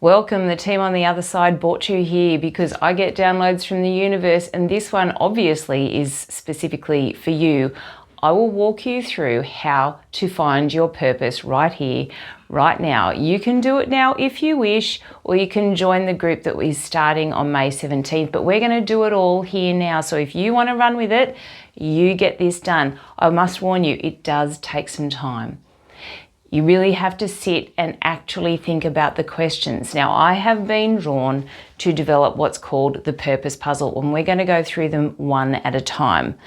Welcome, the team on the other side brought you here because I get downloads from the universe, and this one obviously is specifically for you. I will walk you through how to find your purpose right here, right now. You can do it now if you wish, or you can join the group that is starting on May 17th, but we're going to do it all here now. So if you want to run with it, you get this done. I must warn you, it does take some time. You really have to sit and actually think about the questions. Now, I have been drawn to develop what's called the purpose puzzle, and we're going to go through them one at a time.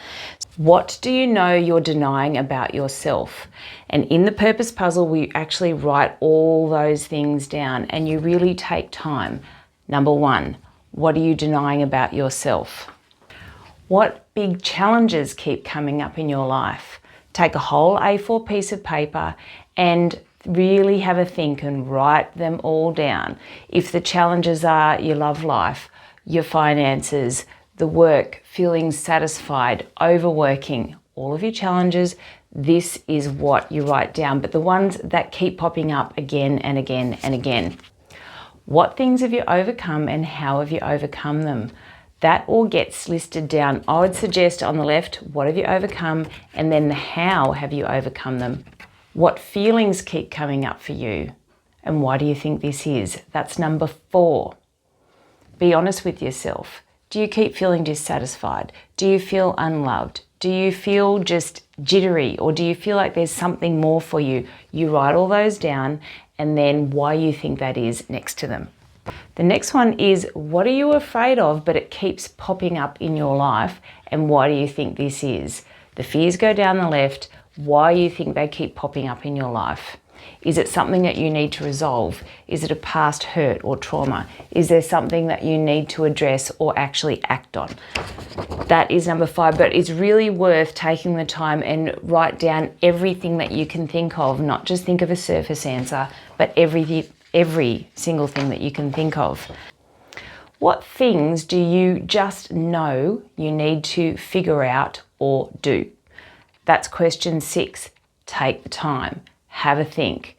What do you know you're denying about yourself? And in the purpose puzzle, we actually write all those things down, and you really take time. Number one, what are you denying about yourself? What big challenges keep coming up in your life? Take a whole A4 piece of paper and really have a think and write them all down. If the challenges are your love life, your finances, the work, feeling satisfied, overworking, all of your challenges, this is what you write down. But the ones that keep popping up again and again and again. What things have you overcome and how have you overcome them? That all gets listed down. I would suggest on the left, what have you overcome? And then the how have you overcome them? What feelings keep coming up for you? And why do you think this is? That's number 4. Be honest with yourself. Do you keep feeling dissatisfied? Do you feel unloved? Do you feel just jittery? Or do you feel like there's something more for you? You write all those down and then why you think that is next to them. The next one is, what are you afraid of but it keeps popping up in your life, and why do you think this is? The fears go down the left. Why you think they keep popping up in your life? Is it something that you need to resolve? Is it a past hurt or trauma? Is there something that you need to address or actually act on? That is number 5, but it's really worth taking the time and write down everything that you can think of, not just think of a surface answer, but every single thing that you can think of. What things do you just know you need to figure out or do? That's question 6. Take the time. Have a think.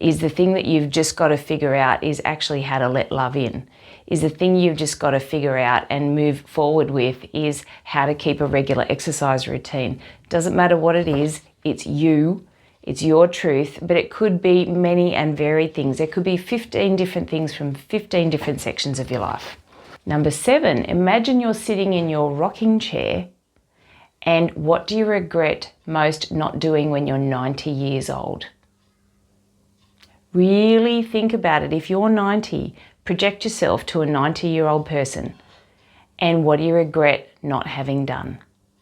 Is the thing that you've just got to figure out is actually how to let love in? Is the thing you've just got to figure out and move forward with is how to keep a regular exercise routine? Doesn't matter what it is, it's you, it's your truth, but it could be many and varied things. There could be 15 different things from 15 different sections of your life. Number 7, imagine you're sitting in your rocking chair, and what do you regret most not doing when you're 90 years old? Really think about it. If you're 90, project yourself to a 90-year-old person. And what do you regret not having done?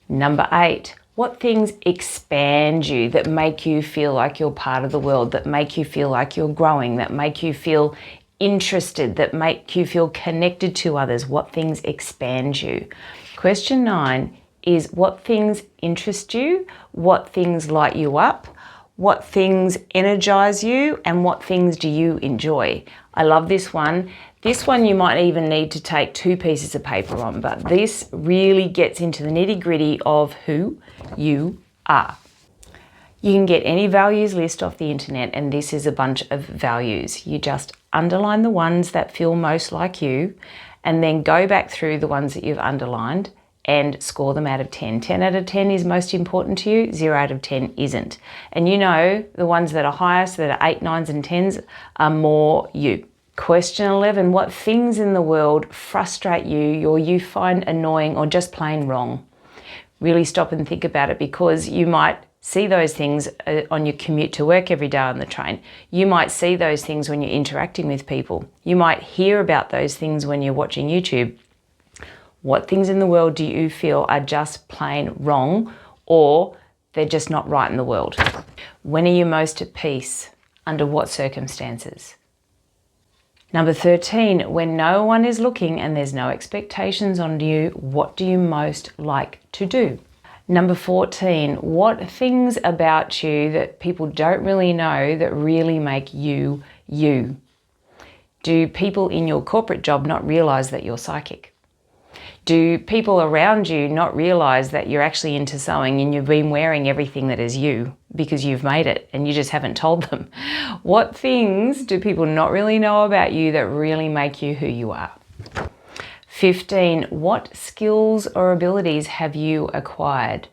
Number 8, what things expand you, that make you feel like you're part of the world, that make you feel like you're growing, that make you feel interested, that make you feel connected to others? What things expand you? Question 9 is, what things interest you? What things light you up? What things energize you? And what things do you enjoy? I love this one. This one you might even need to take 2 pieces of paper on, but this really gets into the nitty-gritty of who you are. You can get any values list off the internet, and this is a bunch of values. You just underline the ones that feel most like you, and then go back through the ones that you've underlined and score them out of 10. 10 out of 10 is most important to you, 0 out of 10 isn't. And you know the ones that are highest, that are 8, 9s and 10s, are more you. Question 11, what things in the world frustrate you or you find annoying or just plain wrong? Really stop and think about it, because you might see those things on your commute to work every day on the train. You might see those things when you're interacting with people. You might hear about those things when you're watching YouTube. What things in the world do you feel are just plain wrong, or they're just not right in the world? When are you most at peace? Under what circumstances? Number 13, when no one is looking and there's no expectations on you, what do you most like to do? Number 14, what things about you that people don't really know that really make you, you? Do people in your corporate job not realize that you're psychic? Do people around you not realize that you're actually into sewing and you've been wearing everything that is you because you've made it and you just haven't told them? What things do people not really know about you that really make you who you are? 15, what skills or abilities have you acquired?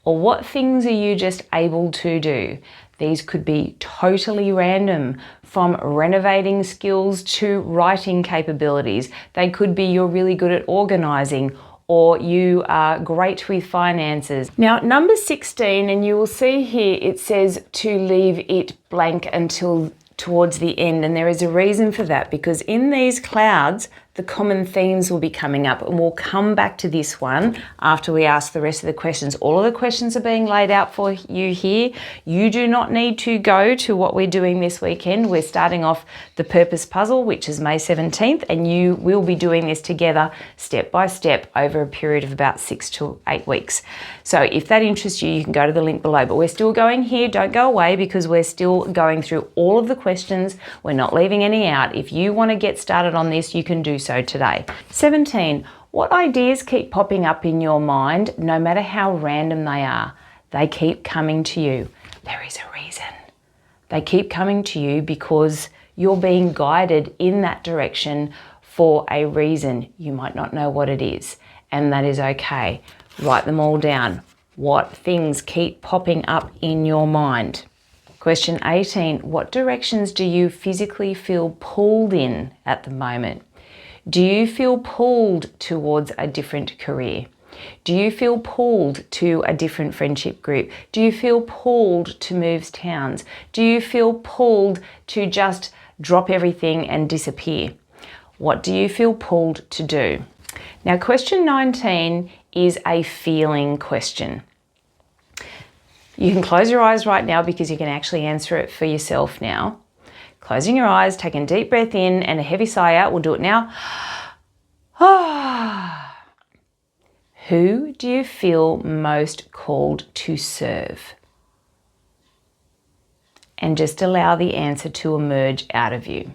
Or what things are you just able to do? These could be totally random, from renovating skills to writing capabilities. They could be you're really good at organizing, or you are great with finances. Now, number 16, and you will see here it says to leave it blank until towards the end, and there is a reason for that, because in these clouds the common themes will be coming up, and we'll come back to this one after we ask the rest of the questions. All of the questions are being laid out for you here. You do not need to go to what we're doing this weekend. We're starting off the purpose puzzle, which is May 17th, and you will be doing this together step by step over a period of about 6 to 8 weeks. So if that interests you, you can go to the link below, but we're still going here. Don't go away, because we're still going through all of the questions. We're not leaving any out. If you want to get started on this, you can do so today. 17, what ideas keep popping up in your mind, no matter how random they are? They keep coming to you. There is a reason. They keep coming to you because you're being guided in that direction for a reason. You might not know what it is, and that is okay. Write them all down. What things keep popping up in your mind? Question 18, what directions do you physically feel pulled in at the moment? Do you feel pulled towards a different career? Do you feel pulled to a different friendship group? Do you feel pulled to move towns? Do you feel pulled to just drop everything and disappear? What do you feel pulled to do? Now, question 19 is a feeling question. You can close your eyes right now because you can actually answer it for yourself now. Closing your eyes, taking a deep breath in and a heavy sigh out. We'll do it now. Who do you feel most called to serve? And just allow the answer to emerge out of you.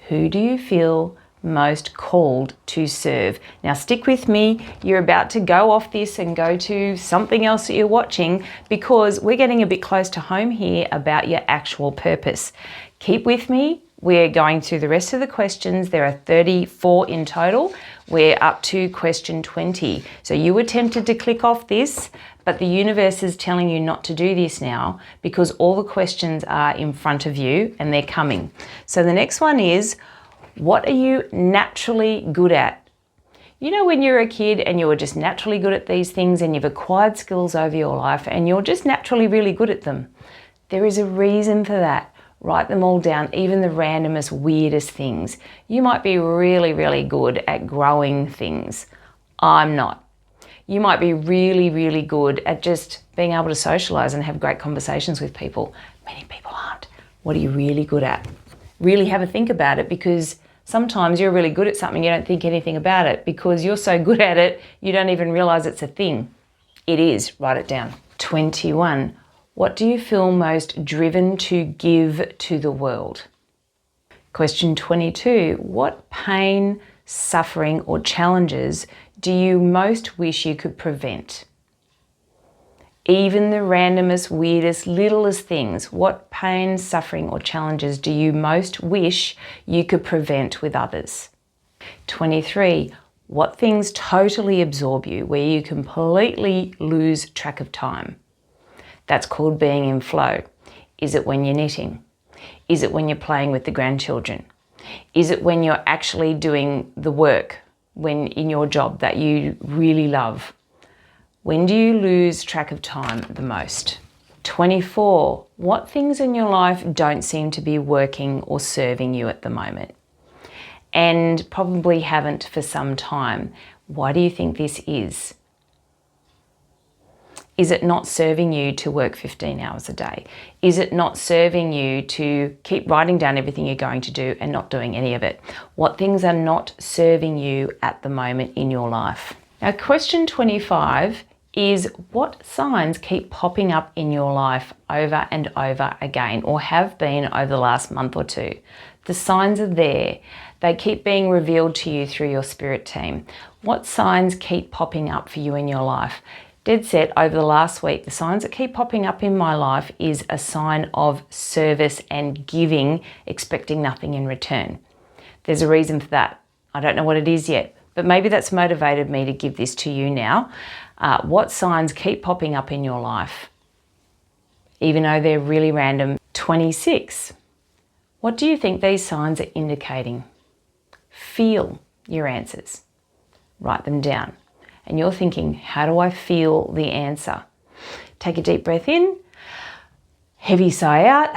Who do you feel most called to serve? Now stick with me. You're about to go off this and go to something else that you're watching, because we're getting a bit close to home here about your actual purpose. Keep with me. We're going through the rest of the questions. There are 34 in total. We're up to question 20. So you were tempted to click off this, but the universe is telling you not to do this now, because all the questions are in front of you and they're coming. So the next one is, what are you naturally good at? You know, when you're a kid and you were just naturally good at these things and you've acquired skills over your life and you're just naturally really good at them. There is a reason for that. Write them all down, even the randomest, weirdest things. You might be really, really good at growing things. I'm not. You might be really, really good at just being able to socialize and have great conversations with people. Many people aren't. What are you really good at? Really have a think about it, because sometimes you're really good at something, you don't think anything about it because you're so good at it, you don't even realize it's a thing. It is. Write it down. 21. What do you feel most driven to give to the world? Question 22. What pain, suffering, or challenges do you most wish you could prevent? Even the randomest, weirdest, littlest things. What pain, suffering, or challenges do you most wish you could prevent with others? 23. What things totally absorb you, where you completely lose track of time? That's called being in flow. Is it when you're knitting? Is it when you're playing with the grandchildren? Is it when you're actually doing the work, when in your job that you really love? When do you lose track of time the most? 24. What things in your life don't seem to be working or serving you at the moment? And probably haven't for some time. Why do you think this is? Is it not serving you to work 15 hours a day? Is it not serving you to keep writing down everything you're going to do and not doing any of it? What things are not serving you at the moment in your life? Now, question 25 is, what signs keep popping up in your life over and over again, or have been over the last month or two? The signs are there. They keep being revealed to you through your spirit team. What signs keep popping up for you in your life? Dead set, over the last week, the signs that keep popping up in my life is a sign of service and giving, expecting nothing in return. There's a reason for that. I don't know what it is yet, but maybe that's motivated me to give this to you now. What signs keep popping up in your life, even though they're really random? 26. What do you think these signs are indicating? Feel your answers. Write them down. And you're thinking, how do I feel the answer? Take a deep breath in, heavy sigh out.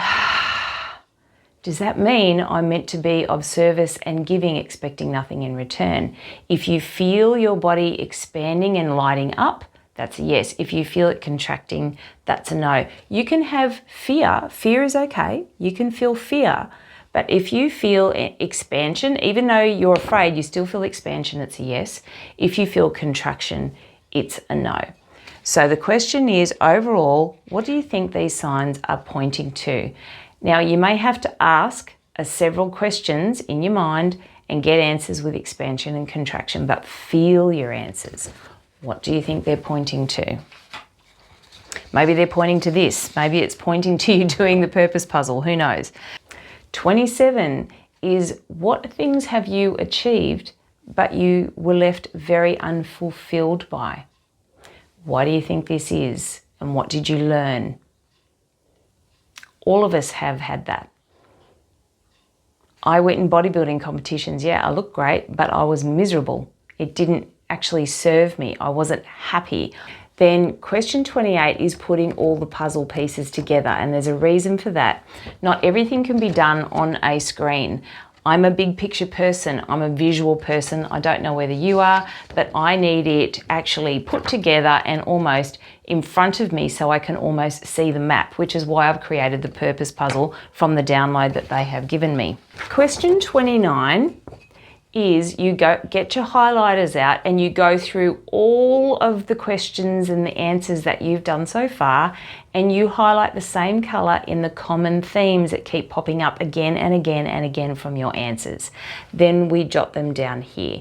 Does that mean I'm meant to be of service and giving, expecting nothing in return? If you feel your body expanding and lighting up, that's a yes. If you feel it contracting, that's a no. You can have fear. Fear is okay. You can feel fear. But if you feel expansion, even though you're afraid, you still feel expansion, it's a yes. If you feel contraction, it's a no. So the question is, overall, what do you think these signs are pointing to? Now, you may have to ask several questions in your mind and get answers with expansion and contraction, but feel your answers. What do you think they're pointing to? Maybe they're pointing to this. Maybe it's pointing to you doing the purpose puzzle. Who knows? 27 is, what things have you achieved but you were left very unfulfilled by? Why do you think this is? And what did you learn? All of us have had that. I went in bodybuilding competitions. Yeah, I looked great, but I was miserable. It didn't actually serve me. I wasn't happy. Then question 28 is putting all the puzzle pieces together, and there's a reason for that. Not everything can be done on a screen. I'm a big picture person. I'm a visual person. I don't know whether you are, but I need it actually put together and almost in front of me so I can almost see the map, which is why I've created the purpose puzzle from the download that they have given me. Question 29 is, you get your highlighters out and you go through all of the questions and the answers that you've done so far, and you highlight the same color in the common themes that keep popping up again and again and again from your answers. Then we jot them down here.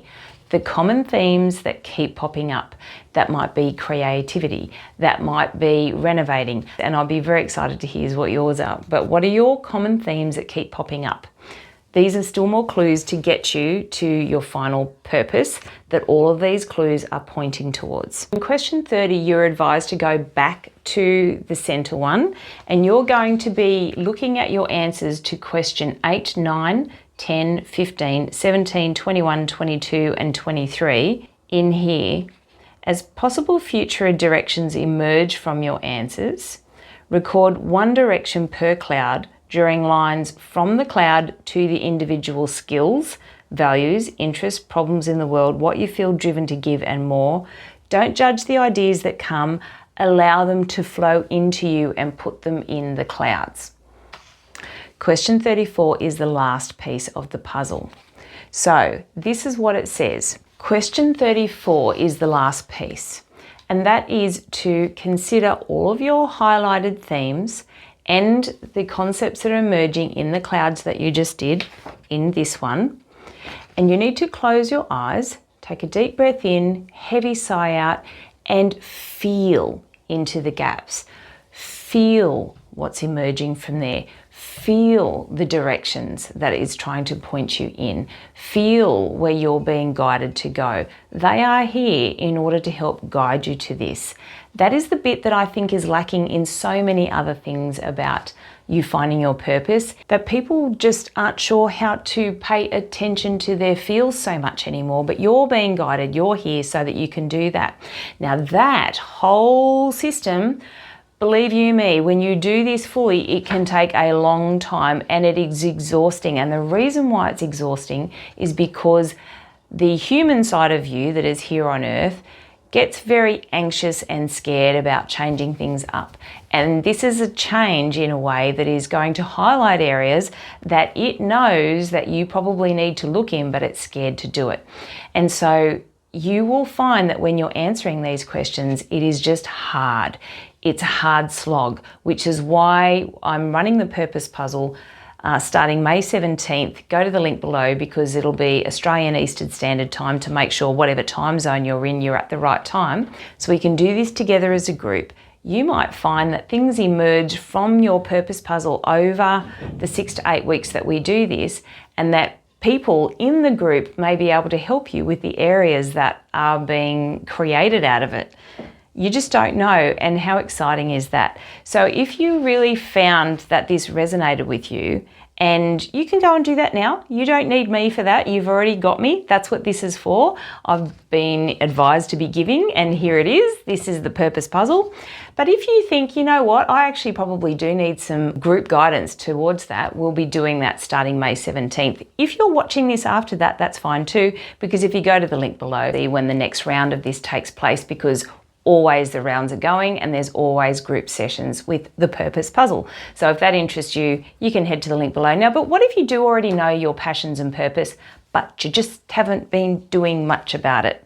The common themes that keep popping up, that might be creativity, that might be renovating, and I'll be very excited to hear what yours are. But what are your common themes that keep popping up? These are still more clues to get you to your final purpose that all of these clues are pointing towards. In question 30, you're advised to go back to the center one, and you're going to be looking at your answers to question 8, 9, 10, 15, 17, 21, 22, and 23 in here. As possible future directions emerge from your answers, record one direction per cloud during lines from the cloud to the individual skills, values, interests, problems in the world, what you feel driven to give, and more. Don't judge the ideas that come. Allow them to flow into you and put them in the clouds. Question 34 is the last piece of the puzzle. So this is what it says. Question 34 is the last piece, and that is to consider all of your highlighted themes and the concepts that are emerging in the clouds that you just did in this one. And you need to close your eyes, take a deep breath in, heavy sigh out, and feel into the gaps. Feel what's emerging from there. Feel the directions that it's trying to point you in. Feel where you're being guided to go. They are here in order to help guide you to this. That is the bit that I think is lacking in so many other things about you finding your purpose, that people just aren't sure how to pay attention to their feels so much anymore, but you're being guided, you're here so that you can do that. Now that whole system, believe you me, when you do this fully, it can take a long time and it is exhausting. And the reason why it's exhausting is because the human side of you that is here on earth gets very anxious and scared about changing things up. And this is a change in a way that is going to highlight areas that it knows that you probably need to look in, but it's scared to do it. And so you will find that when you're answering these questions, it is just hard. It's a hard slog, which is why I'm running the purpose puzzle starting May 17th. Go to the link below because it'll be Australian Eastern Standard Time to make sure whatever time zone you're in, you're at the right time. So we can do this together as a group. You might find that things emerge from your purpose puzzle over the 6 to 8 weeks that we do this, and that people in the group may be able to help you with the areas that are being created out of it. You just don't know, and how exciting is that? So if you really found that this resonated with you, and you can go and do that now. You don't need me for that. You've already got me. That's what this is for. I've been advised to be giving, and here it is. This is the purpose puzzle. But if you think, you know what, I actually probably do need some group guidance towards that, we'll be doing that starting May 17th. If you're watching this after that, that's fine too, because if you go to the link below, see when the next round of this takes place, because always the rounds are going and there's always group sessions with the purpose puzzle. So if that interests you, you can head to the link below. Now, but what if you do already know your passions and purpose, but you just haven't been doing much about it?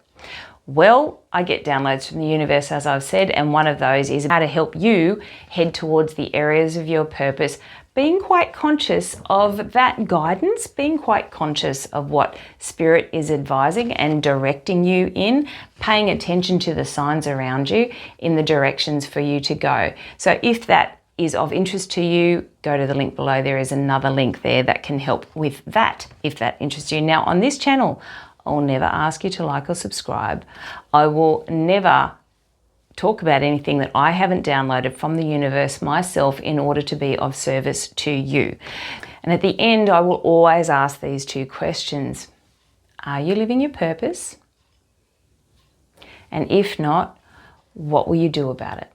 Well, I get downloads from the universe, as I've said, and one of those is how to help you head towards the areas of your purpose, being quite conscious of that guidance, being quite conscious of what Spirit is advising and directing you in, paying attention to the signs around you in the directions for you to go. So if that is of interest to you, go to the link below. There is another link there that can help with that, if that interests you. Now, on this channel, I'll never ask you to like or subscribe. I will never talk about anything that I haven't downloaded from the universe myself in order to be of service to you. And at the end, I will always ask these two questions. Are you living your purpose? And if not, what will you do about it?